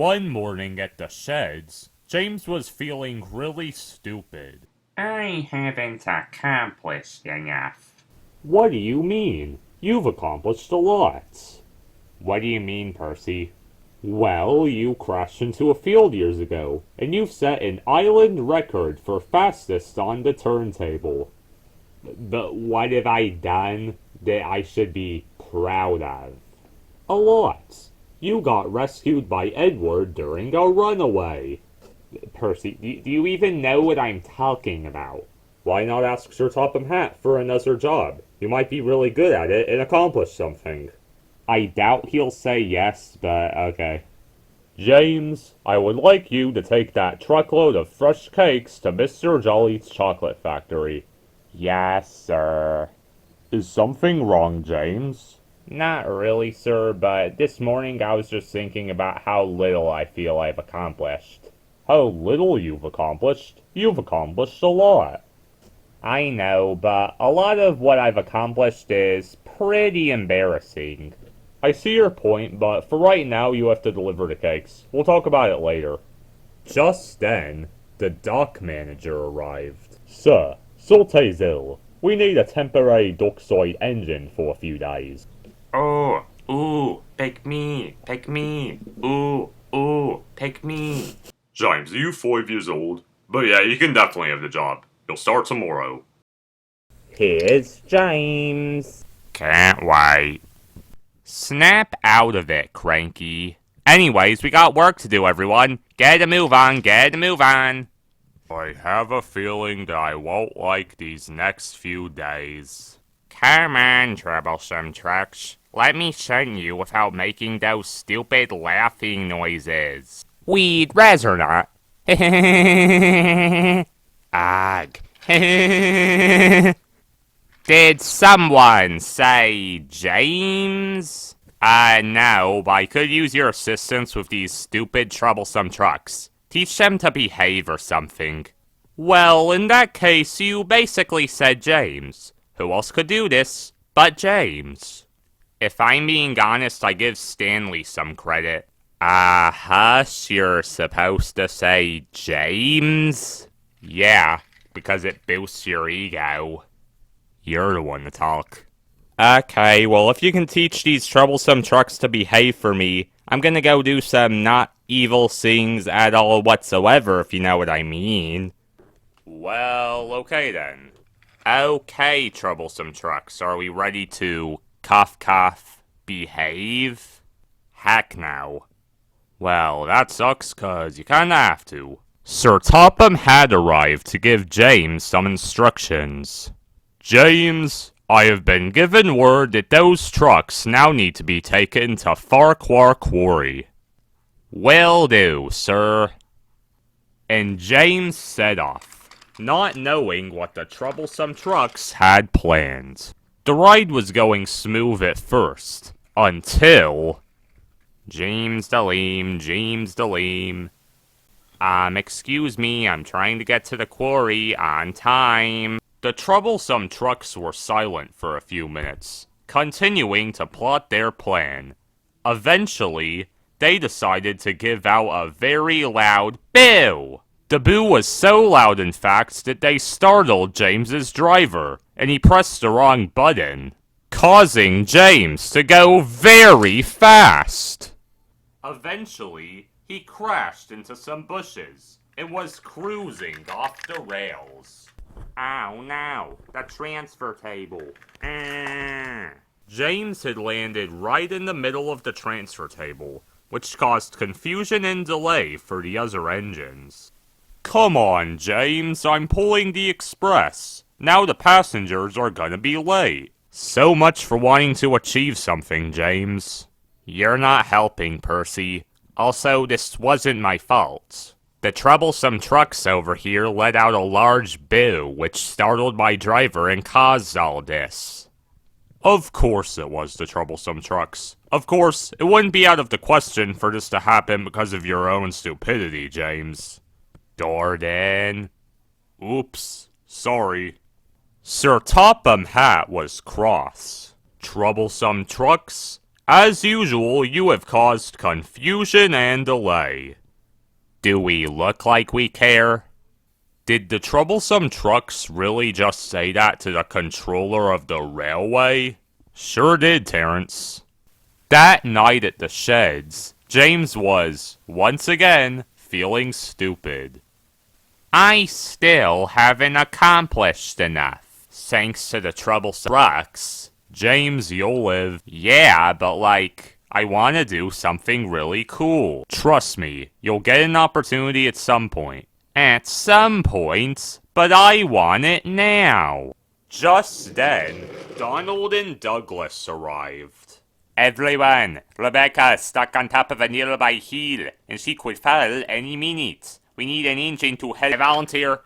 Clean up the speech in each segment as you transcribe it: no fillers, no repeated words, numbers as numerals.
One morning at the sheds, James was feeling really stupid. I haven't accomplished enough. What do you mean? You've accomplished a lot. What do you mean, Percy? Well, you crashed into a field years ago, and you've set an island record for fastest on the turntable. But what have I done that I should be proud of? A lot. You got rescued by Edward during a runaway. Percy, do you even know what I'm talking about? Why not ask Sir Topham Hatt for another job? You might be really good at it and accomplish something. I doubt he'll say yes, but okay. James, I would like you to take that truckload of fresh cakes to Mr. Jolly's chocolate factory. Yes, sir. Is something wrong, James? Not really, sir, but this morning I was just thinking about how little I feel I've accomplished. How little you've accomplished? You've accomplished a lot. I know, but a lot of what I've accomplished is pretty embarrassing. I see your point, but for right now you have to deliver the cakes. We'll talk about it later. Just then, the dock manager arrived. Sir, Salte's ill. We need a temporary dockside engine for a few days. Oh, ooh, pick me, ooh, pick me. James, are you 5 years old? But yeah, you can definitely have the job. You'll start tomorrow. Here's James. Can't wait. Snap out of it, Cranky. Anyways, we got work to do, everyone. Get a move on, get a move on. I have a feeling that I won't like these next few days. Come on, troublesome trucks. Let me shun you without making those stupid laughing noises. We'd rather not. Ugh. Did someone say James? No, but I could use your assistance with these stupid, troublesome trucks. Teach them to behave or something. Well, in that case, you basically said James. Who else could do this but James? If I'm being honest, I give Stanley some credit. Hush, you're supposed to say James? Yeah, because it boosts your ego. You're the one to talk. Okay, well, if you can teach these troublesome trucks to behave for me, I'm gonna go do some not evil things at all whatsoever, if you know what I mean. Well, okay then. Okay, troublesome trucks, are we ready to cough, behave? Heck no. Well, that sucks, cause you kinda have to. Sir Topham had arrived to give James some instructions. James, I have been given word that those trucks now need to be taken to Farquhar Quarry. Will do, sir. And James set off, not knowing what the troublesome trucks had planned. The ride was going smooth at first, until... James Delim. Excuse me, I'm trying to get to the quarry on time. The troublesome trucks were silent for a few minutes, continuing to plot their plan. Eventually, they decided to give out a very loud boo. The boo was so loud, in fact, that they startled James's driver, and he pressed the wrong button, causing James to go very fast. Eventually, he crashed into some bushes and was cruising off the rails. Oh no, the transfer table. James had landed right in the middle of the transfer table, which caused confusion and delay for the other engines. Come on, James, I'm pulling the express. Now the passengers are gonna be late. So much for wanting to achieve something, James. You're not helping, Percy. Also, this wasn't my fault. The troublesome trucks over here let out a large boo, which startled my driver and caused all this. Of course it was the troublesome trucks. Of course, it wouldn't be out of the question for this to happen because of your own stupidity, James. Jordan. Oops, sorry. Sir Topham Hatt was cross. Troublesome trucks? As usual, you have caused confusion and delay. Do we look like we care? Did the troublesome trucks really just say that to the controller of the railway? Sure did, Terrence. That night at the sheds, James was, once again, feeling stupid. I still haven't accomplished enough, thanks to the troublesome trucks. James, you'll live. Yeah, but I want to do something really cool. Trust me, you'll get an opportunity at some point. At some point, but I want it now. Just then, Donald and Douglas arrived. Everyone, Rebecca's stuck on top of a nearby hill, and she could fall any minute. We need an engine to help.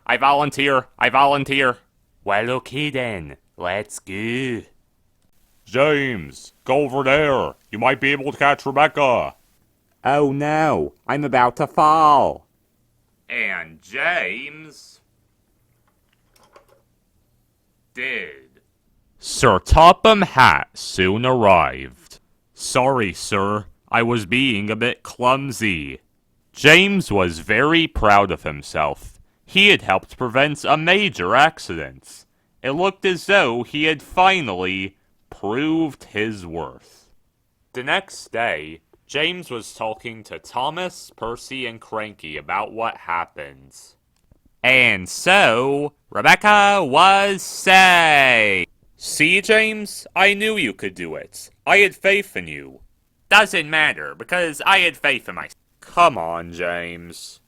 I volunteer. Well, okay then, let's go. James, go over there. You might be able to catch Rebecca. Oh no, I'm about to fall. And James did. Sir Topham Hatt soon arrived. Sorry, sir. I was being a bit clumsy. James was very proud of himself. He had helped prevent a major accident. It looked as though he had finally proved his worth. The next day, James was talking to Thomas, Percy, and Cranky about what happened. And so, Rebecca was saved. See, James? I knew you could do it. I had faith in you. Doesn't matter, because I had faith in myself. Come on, James.